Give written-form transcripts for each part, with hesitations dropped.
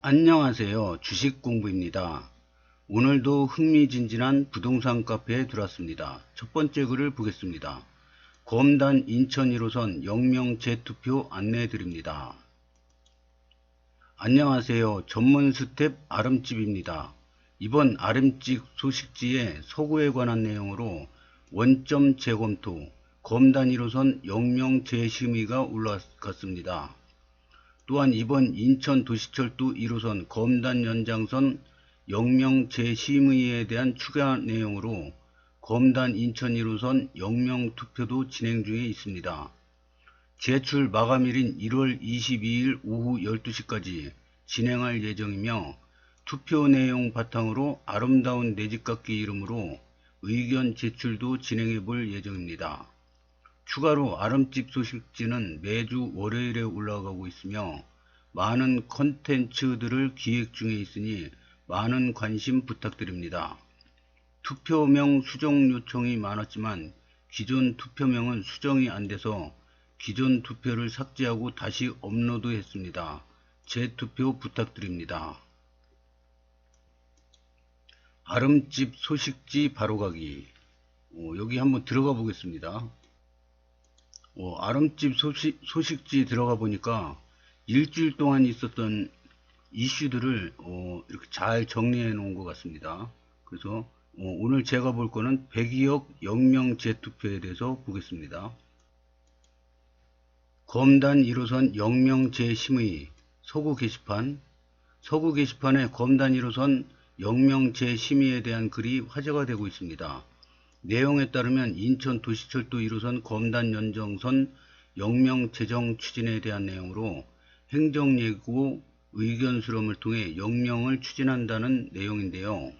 안녕하세요. 주식공부입니다. 오늘도 흥미진진한 부동산 카페에 들어왔습니다. 첫 번째 글을 보겠습니다. 검단 인천 1호선 영명 재투표 안내해드립니다. 안녕하세요. 전문 스텝 아름집입니다. 이번 아름집 소식지에 서구에 관한 내용으로 원점 재검토, 검단 1호선 영명 재심의가 올라갔습니다. 또한 이번 인천도시철도 1호선 검단 연장선 영명 재심의에 대한 추가 내용으로 검단 인천 1호선 영명 투표도 진행 중에 있습니다. 제출 마감일인 1월 22일 오후 12시까지 진행할 예정이며 투표 내용 바탕으로 아름다운 내집깎기 이름으로 의견 제출도 진행해 볼 예정입니다. 추가로 아름집 소식지는 매주 월요일에 올라가고 있으며 많은 컨텐츠들을 기획 중에 있으니 많은 관심 부탁드립니다. 투표명 수정 요청이 많았지만 기존 투표명은 수정이 안 돼서 기존 투표를 삭제하고 다시 업로드 했습니다. 재투표 부탁드립니다. 아름집 소식지 바로가기. 여기 한번 들어가 보겠습니다. 아름집 소식지 들어가 보니까 일주일 동안 있었던 이슈들을 이렇게 잘 정리해 놓은 것 같습니다. 그래서 오늘 제가 볼 거는 102억 영명 재투표에 대해서 보겠습니다. 검단 1호선 영명 재심의 서구 게시판에 검단 1호선 영명 재심의에 대한 글이 화제가 되고 있습니다. 내용에 따르면 인천도시철도 1호선 검단 연정선 영명 재정 추진에 대한 내용으로 행정예고 의견 수렴을 통해 영명을 추진한다는 내용인데요.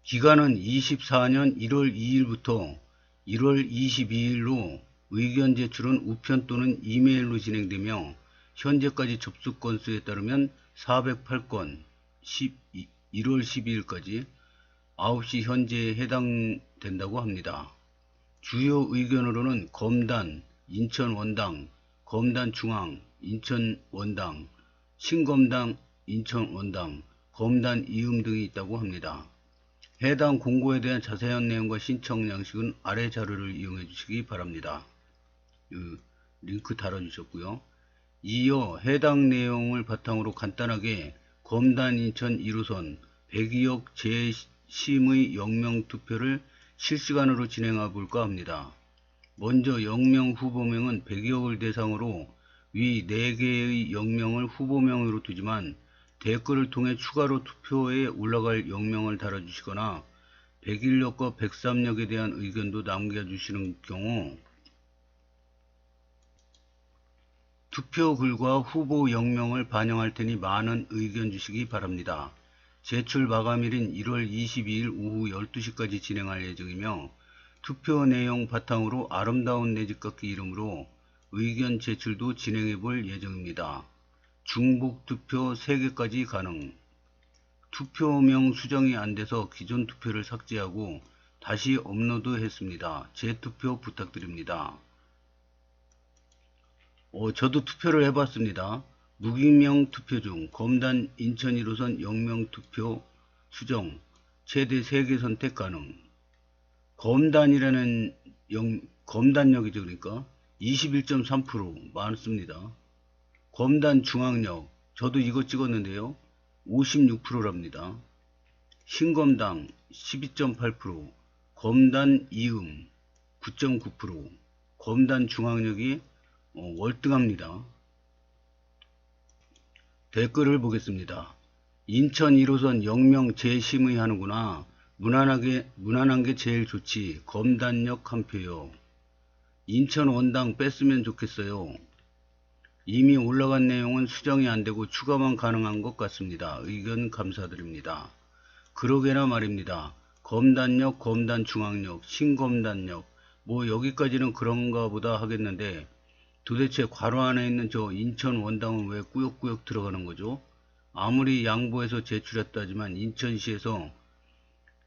기간은 24년 1월 2일부터 1월 22일로 의견 제출은 우편 또는 이메일로 진행되며 현재까지 접수 건수에 따르면 408건 1월 12일까지 9시 현재에 해당된다고 합니다. 주요 의견으로는 검단, 인천원당, 검단중앙, 인천원당, 신검당, 인천원당, 검단 이음 등이 있다고 합니다. 해당 공고에 대한 자세한 내용과 신청 양식은 아래 자료를 이용해 주시기 바랍니다. 링크 달아주셨고요. 이어 해당 내용을 바탕으로 간단하게 검단 인천 1호선 102억 재심의 영명 투표를 실시간으로 진행해 볼까 합니다. 먼저 영명 후보명은 102억을 대상으로 위 4개의 영명을 후보명으로 두지만 댓글을 통해 추가로 투표에 올라갈 영명을 달아주시거나 101역과 103역에 대한 의견도 남겨주시는 경우 투표글과 후보 영명을 반영할 테니 많은 의견 주시기 바랍니다. 제출 마감일인 1월 22일 오후 12시까지 진행할 예정이며 투표 내용 바탕으로 아름다운 내집깎기 이름으로 의견 제출도 진행해 볼 예정입니다. 중복 투표 3개까지 가능. 투표명 수정이 안 돼서 기존 투표를 삭제하고 다시 업로드 했습니다. 재투표 부탁드립니다. 저도 투표를 해봤습니다. 무기명 투표 중 검단 인천 1호선 영명 투표 수정 최대 3개 선택 가능. 검단이라는 검단역이죠. 그러니까 21.3% 많습니다. 검단 중앙역 저도 이거 찍었는데요. 56%랍니다. 신검당 12.8%, 검단 이음 9.9%, 검단 중앙역이 월등합니다. 댓글을 보겠습니다. 인천 1호선 영명 재심의 하는구나. 무난한 게 제일 좋지. 검단역 한 표요. 인천 원당 뺐으면 좋겠어요. 이미 올라간 내용은 수정이 안되고 추가만 가능한 것 같습니다. 의견 감사드립니다. 그러게나 말입니다. 검단역, 검단중앙역, 신검단역 뭐 여기까지는 그런가 보다 하겠는데 도대체 괄호 안에 있는 저 인천 원당은 왜 꾸역꾸역 들어가는 거죠? 아무리 양보해서 제출했다지만 인천시에서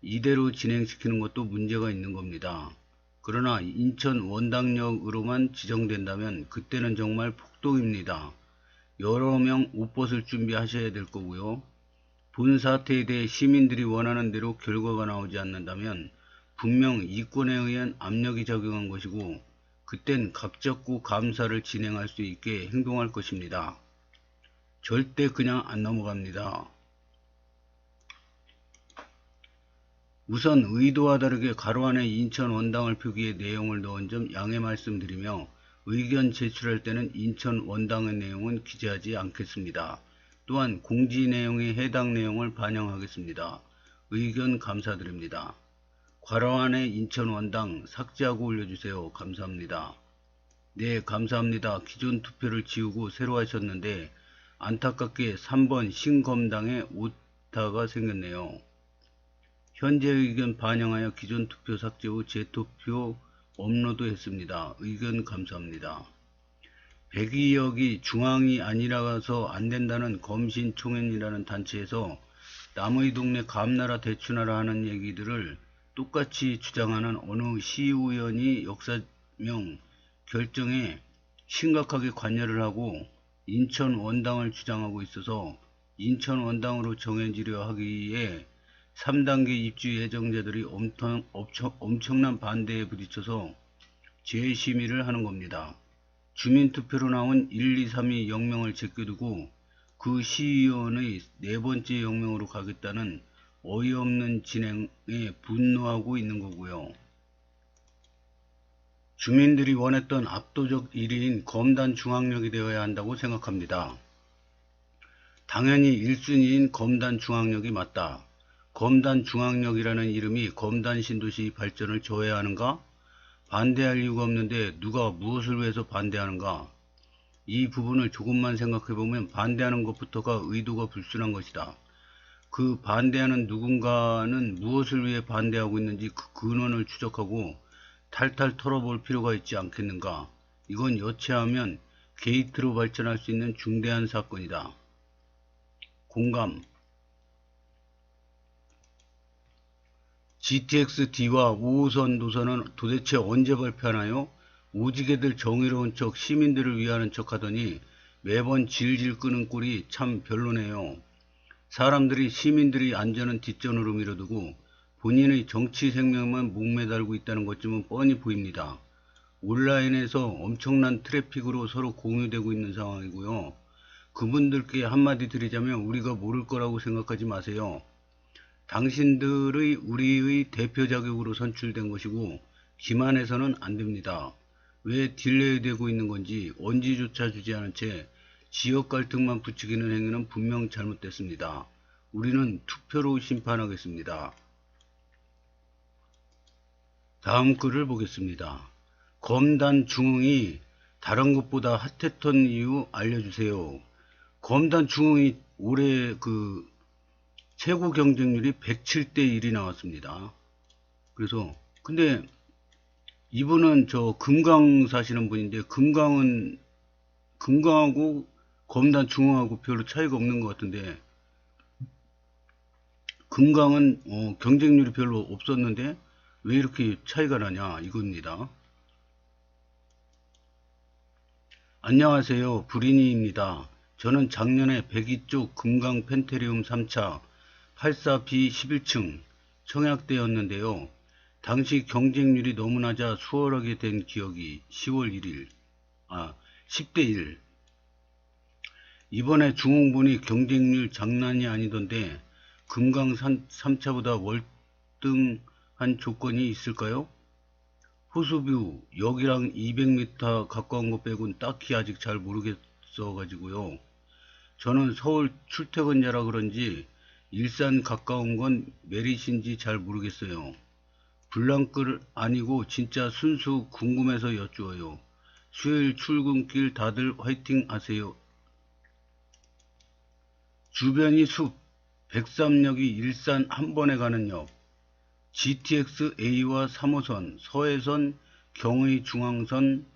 이대로 진행시키는 것도 문제가 있는 겁니다. 그러나 인천 원당역으로만 지정된다면 그때는 정말 폭동입니다. 여러 명 옷벗을 준비하셔야 될 거고요. 본 사태에 대해 시민들이 원하는 대로 결과가 나오지 않는다면 분명 이권에 의한 압력이 작용한 것이고 그땐 각잡고 감사를 진행할 수 있게 행동할 것입니다. 절대 그냥 안 넘어갑니다. 우선 의도와 다르게 가로 안에 인천 원당을 표기해 내용을 넣은 점 양해 말씀드리며 의견 제출할 때는 인천 원당의 내용은 기재하지 않겠습니다. 또한 공지 내용에 해당 내용을 반영하겠습니다. 의견 감사드립니다. 괄호 안에 인천 원당 삭제하고 올려주세요. 감사합니다. 네, 감사합니다. 기존 투표를 지우고 새로 하셨는데 안타깝게 3번 신검당에 오타가 생겼네요. 현재 의견 반영하여 기존 투표 삭제 후 재투표 업로드 했습니다. 의견 감사합니다. 백의역이 중앙이 아니라서 안된다는 검신총연이라는 단체에서 남의 동네 감나라 대추나라 하는 얘기들을 똑같이 주장하는 어느 시의원이 역사명 결정에 심각하게 관여를 하고 인천 원당을 주장하고 있어서 인천 원당으로 정해지려 하기에 3단계 입주 예정자들이 엄청난 반대에 부딪혀서 재심의를 하는 겁니다. 주민투표로 나온 1, 2, 3위 영명을 제껴두고 그 시의원의 네 번째 영명으로 가겠다는 어이없는 진행에 분노하고 있는 거고요. 주민들이 원했던 압도적 1위인 검단 중앙역이 되어야 한다고 생각합니다. 당연히 1순위인 검단 중앙역이 맞다. 검단 중앙역이라는 이름이 검단 신도시 발전을 저해하는가? 반대할 이유가 없는데 누가 무엇을 위해서 반대하는가? 이 부분을 조금만 생각해보면 반대하는 것부터가 의도가 불순한 것이다. 그 반대하는 누군가는 무엇을 위해 반대하고 있는지 그 근원을 추적하고 탈탈 털어볼 필요가 있지 않겠는가? 이건 여차하면 게이트로 발전할 수 있는 중대한 사건이다. 공감. GTX-D와 5호선 노선은 도대체 언제 발표하나요? 오지게들 정의로운 척 시민들을 위하는 척 하더니 매번 질질 끄는 꼴이 참 별로네요. 사람들이 시민들의 안전은 뒷전으로 밀어두고 본인의 정치 생명만 목매달고 있다는 것쯤은 뻔히 보입니다. 온라인에서 엄청난 트래픽으로 서로 공유되고 있는 상황이고요. 그분들께 한마디 드리자면 우리가 모를 거라고 생각하지 마세요. 당신들의 우리의 대표 자격으로 선출된 것이고 기만해서는 안 됩니다. 왜 딜레이 되고 있는 건지 언지조차 주지 않은 채 지역 갈등만 부추기는 행위는 분명 잘못됐습니다. 우리는 투표로 심판하겠습니다. 다음 글을 보겠습니다. 검단 중흥이 다른 것보다 핫했던 이유 알려주세요. 검단 중흥이 올해 최고 경쟁률이 107대 1이 나왔습니다. 그래서 근데 이분은 저 금강 사시는 분인데 금강하고 검단 중흥하고 별로 차이가 없는 것 같은데 금강은 경쟁률이 별로 없었는데 왜 이렇게 차이가 나냐 이겁니다. 안녕하세요. 불인이입니다. 저는 작년에 102쪽 금강 펜테리움 3차 84B 11층 청약되었는데요. 당시 경쟁률이 너무 낮아 수월하게 된 기억이 10월 1일 10대 1. 이번에 중흥분이 경쟁률 장난이 아니던데 금강 3차보다 월등한 조건이 있을까요? 호수뷰 여기랑 200m 가까운 것 빼곤 딱히 아직 잘 모르겠어 가지고요. 저는 서울 출퇴근자라 그런지 일산 가까운 건 메리트인지 잘 모르겠어요. 불량글 아니고 진짜 순수 궁금해서 여쭈어요. 수요일 출근길 다들 화이팅 하세요. 주변이 숲, 103역이 일산 한 번에 가는 역, GTX-A와 3호선, 서해선, 경의 중앙선,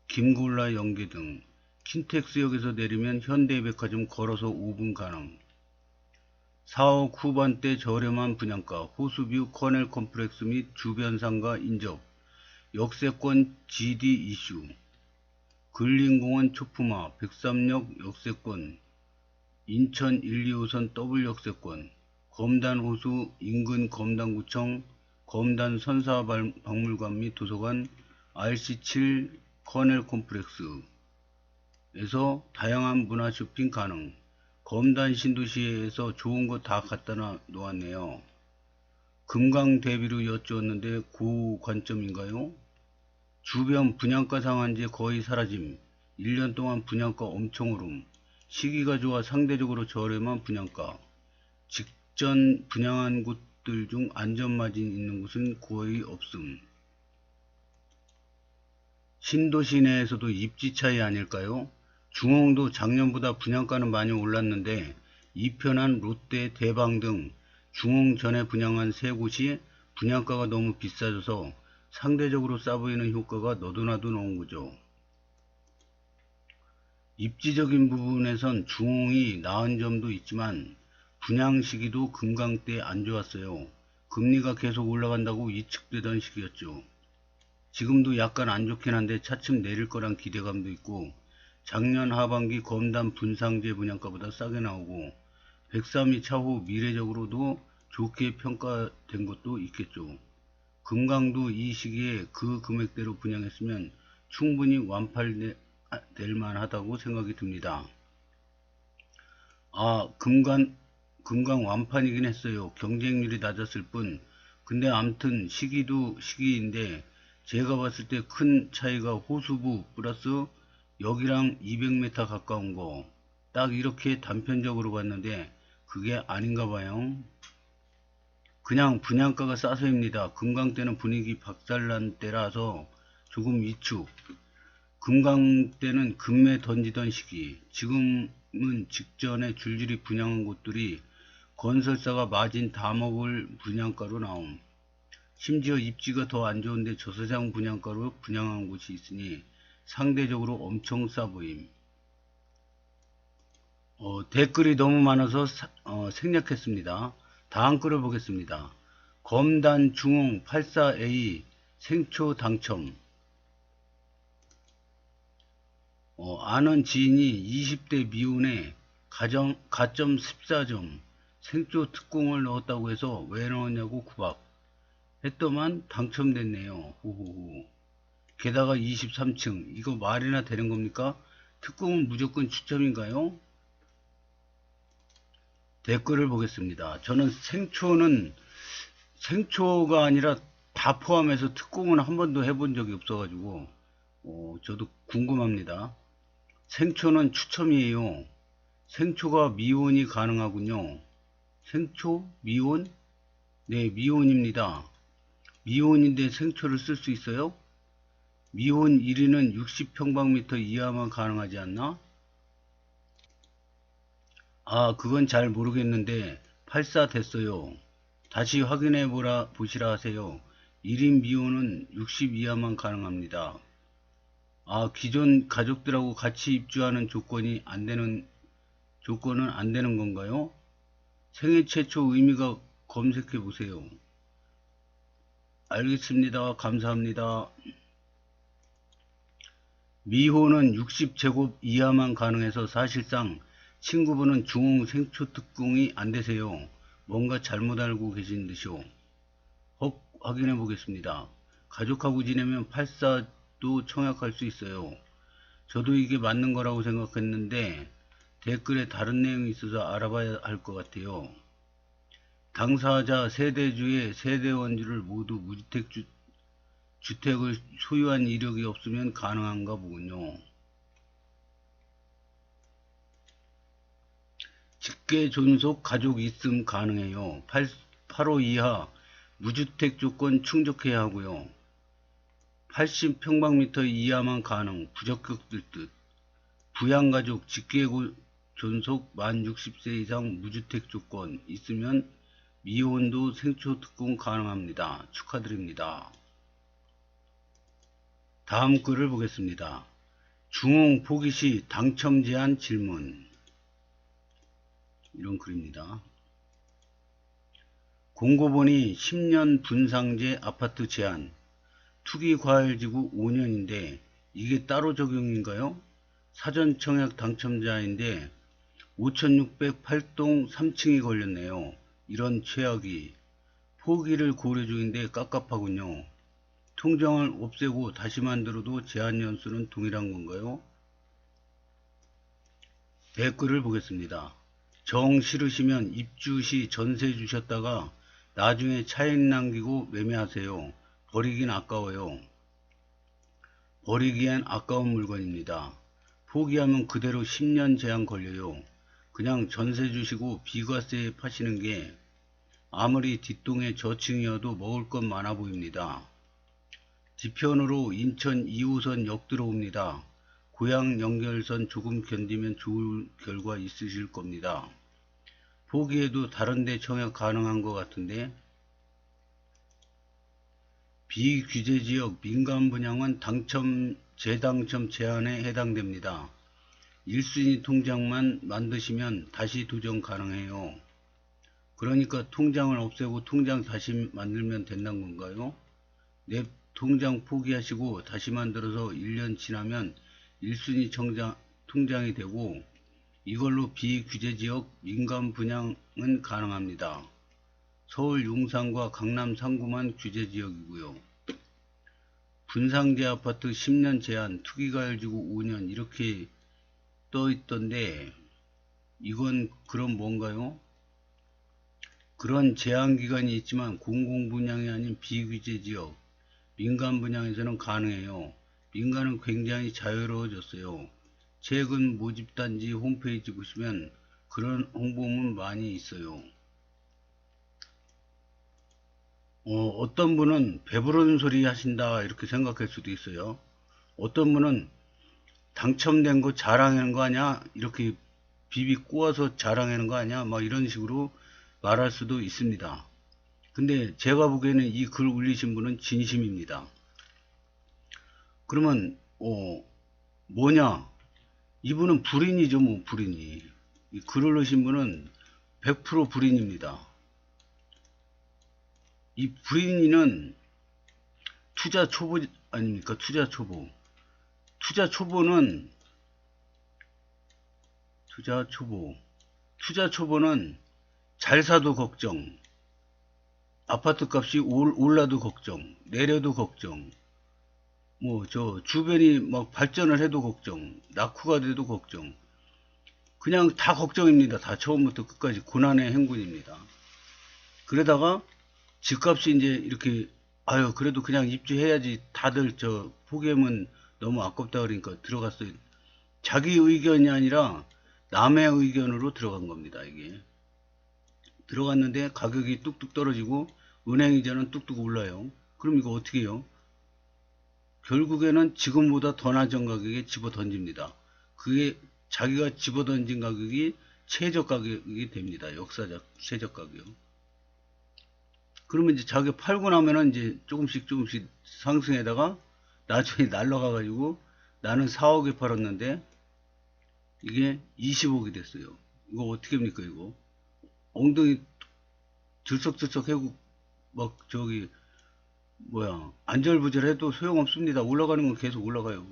김골라 연계 등 킨텍스역에서 내리면 현대백화점 걸어서 5분 가능. 4억 후반대 저렴한 분양가, 호수뷰 커넬 컴플렉스 및 주변 상가 인접, 역세권 GD 이슈. 근린공원 초품화, 백삼역 역세권, 인천 1, 2호선 더블 역세권, 검단호수 인근 검단구청, 검단 선사박물관 및 도서관, RC7 커넬 콤플렉스에서 다양한 문화 쇼핑 가능. 검단 신도시에서 좋은 거 다 갖다 놓았네요. 금강 대비로 여쭈었는데 고관점인가요? 주변 분양가 상한제 거의 사라짐. 1년 동안 분양가 엄청 오름. 시기가 좋아 상대적으로 저렴한 분양가. 직전 분양한 곳들 중 안전마진 있는 곳은 거의 없음. 신도시 내에서도 입지 차이 아닐까요? 중흥도 작년보다 분양가는 많이 올랐는데 이편한 롯데, 대방 등 중흥 전에 분양한 세 곳이 분양가가 너무 비싸져서 상대적으로 싸 보이는 효과가 너도나도 나온 거죠. 입지적인 부분에선 중흥이 나은 점도 있지만 분양 시기도 금강 때 안 좋았어요. 금리가 계속 올라간다고 예측되던 시기였죠. 지금도 약간 안 좋긴 한데 차츰 내릴 거란 기대감도 있고 작년 하반기 검단 분상제 분양가보다 싸게 나오고 103이 차후 미래적으로도 좋게 평가된 것도 있겠죠. 금강도 이 시기에 그 금액대로 분양했으면 충분히 완팔될 만하다고 생각이 듭니다. 금강 완판이긴 했어요. 경쟁률이 낮았을 뿐. 근데 암튼 시기도 시기인데 제가 봤을 때 큰 차이가 호수부 플러스 여기랑 200m 가까운 거 딱 이렇게 단편적으로 봤는데 그게 아닌가 봐요. 그냥 분양가가 싸서입니다. 금강 때는 분위기 박살난 때라서 조금 위축. 금강 때는 금매 던지던 시기. 지금은 직전에 줄줄이 분양한 곳들이 건설사가 마진 다 먹을 분양가로 나옴. 심지어 입지가 더 안 좋은데 저세상 분양가로 분양한 곳이 있으니 상대적으로 엄청 싸 보임. 댓글이 너무 많아서 생략했습니다. 다음 글을 보겠습니다. 검단 중흥 84A 생초 당첨. 아는 지인이 20대 미혼에 가점 14점 생초 특공을 넣었다고 해서 왜 넣었냐고 구박 했더만 당첨됐네요. 호호호. 게다가 23층. 이거 말이나 되는 겁니까? 특공은 무조건 추첨인가요? 댓글을 보겠습니다. 저는 생초가 아니라 다 포함해서 특공은 한 번도 해본 적이 없어가지고 저도 궁금합니다. 생초는 추첨이에요. 생초가 미혼이 가능하군요. 생초? 미혼? 네, 미혼입니다. 미혼인데 생초를 쓸 수 있어요? 미혼 1위는 60평방미터 이하만 가능하지 않나? 그건 잘 모르겠는데 84 됐어요. 다시 확인해 보시라 하세요. 1인 미혼은 60 이하만 가능합니다. 기존 가족들하고 같이 입주하는 조건은 안 되는 건가요? 생애 최초 의미가 검색해 보세요. 알겠습니다. 감사합니다. 미혼은 60제곱 이하만 가능해서 사실상 친구분은 중흥 생초 특공이 안 되세요. 뭔가 잘못 알고 계신 듯이요. 확인해 보겠습니다. 가족하고 지내면 84도 청약할 수 있어요. 저도 이게 맞는 거라고 생각했는데 댓글에 다른 내용이 있어서 알아봐야 할 것 같아요. 당사자 세대주의 세대원주를 모두 무주택 주택을 소유한 이력이 없으면 가능한가 보군요. 직계 존속 가족 있음 가능해요. 8호 이하 무주택 조건 충족해야 하고요. 80평방미터 이하만 가능. 부적격될 듯. 부양가족 직계 존속 만 60세 이상 무주택 조건 있으면 미혼도 생초 특공 가능합니다. 축하드립니다. 다음 글을 보겠습니다. 중흥 포기시 당첨 제한 질문. 이런 글입니다. 공고본이 10년 분상제 아파트 제한. 투기과열지구 5년인데 이게 따로 적용인가요? 사전 청약 당첨자인데 5608동 3층이 걸렸네요. 이런 최악이. 포기를 고려 중인데 깝깝하군요. 통장을 없애고 다시 만들어도 제한 연수는 동일한 건가요? 댓글을 보겠습니다. 정 싫으시면 입주 시 전세 주셨다가 나중에 차익 남기고 매매하세요. 버리긴 아까워요. 버리기엔 아까운 물건입니다. 포기하면 그대로 10년 제한 걸려요. 그냥 전세 주시고 비과세 파시는 게 아무리 뒷동의 저층이어도 먹을 것 많아 보입니다. 뒤편으로 인천 2호선 역 들어옵니다. 고향 연결선 조금 견디면 좋을 결과 있으실 겁니다. 포기해도 다른데 청약 가능한 것 같은데. 비규제지역 민간 분양은 재당첨 제한에 해당됩니다. 1순위 통장만 만드시면 다시 도전 가능해요. 그러니까 통장을 없애고 통장 다시 만들면 된다는 건가요? 내 통장 포기하시고 다시 만들어서 1년 지나면 1순위 통장이 되고 이걸로 비규제지역 민간 분양은 가능합니다. 서울 용산과 강남 3구만 규제지역이고요. 분상제 아파트 10년 제한, 투기가율 주고 5년 이렇게 떠있던데 이건 그럼 뭔가요? 그런 제한기간이 있지만 공공분양이 아닌 비규제지역, 민간분양에서는 가능해요. 민간은 굉장히 자유로워졌어요. 최근 모집단지 홈페이지 보시면 그런 홍보문 많이 있어요. 어떤 분은 배부른 소리 하신다 이렇게 생각할 수도 있어요. 어떤 분은 당첨된 거 자랑하는 거 아니야? 이렇게 비비 꼬아서 자랑하는 거 아니야? 막 이런 식으로 말할 수도 있습니다. 근데 제가 보기에는 이 글 올리신 분은 진심입니다. 그러면 뭐냐? 이분은 불인이죠, 뭐 불인이. 이 글을 넣으신 분은 100% 불인입니다. 이 불인이는 투자 초보 아닙니까? 투자 초보. 투자 초보는 잘 사도 걱정, 아파트 값이 올라도 걱정, 내려도 걱정, 뭐 저 주변이 막 발전을 해도 걱정, 낙후가 돼도 걱정, 그냥 다 걱정입니다. 다 처음부터 끝까지 고난의 행군입니다. 그러다가 집값이 이제 이렇게 아유 그래도 그냥 입주해야지 다들 저 포기하면 너무 아깝다 그러니까 들어갔어요. 자기 의견이 아니라 남의 의견으로 들어간 겁니다. 이게 들어갔는데 가격이 뚝뚝 떨어지고 은행이자는 뚝뚝 올라요. 그럼 이거 어떻게 해요? 결국에는 지금보다 더 낮은 가격에 집어 던집니다. 그게 자기가 집어 던진 가격이 최저 가격이 됩니다. 역사적 최저 가격. 그러면 이제 자기가 팔고 나면은 이제 조금씩 상승에다가 나중에 날라가 가지고 나는 4억에 팔았는데 이게 20억이 됐어요. 이거 어떻게 합니까 이거? 엉덩이 들썩들썩 해고 막 저기 뭐야 안절부절해도 소용없습니다. 올라가는 건 계속 올라가요.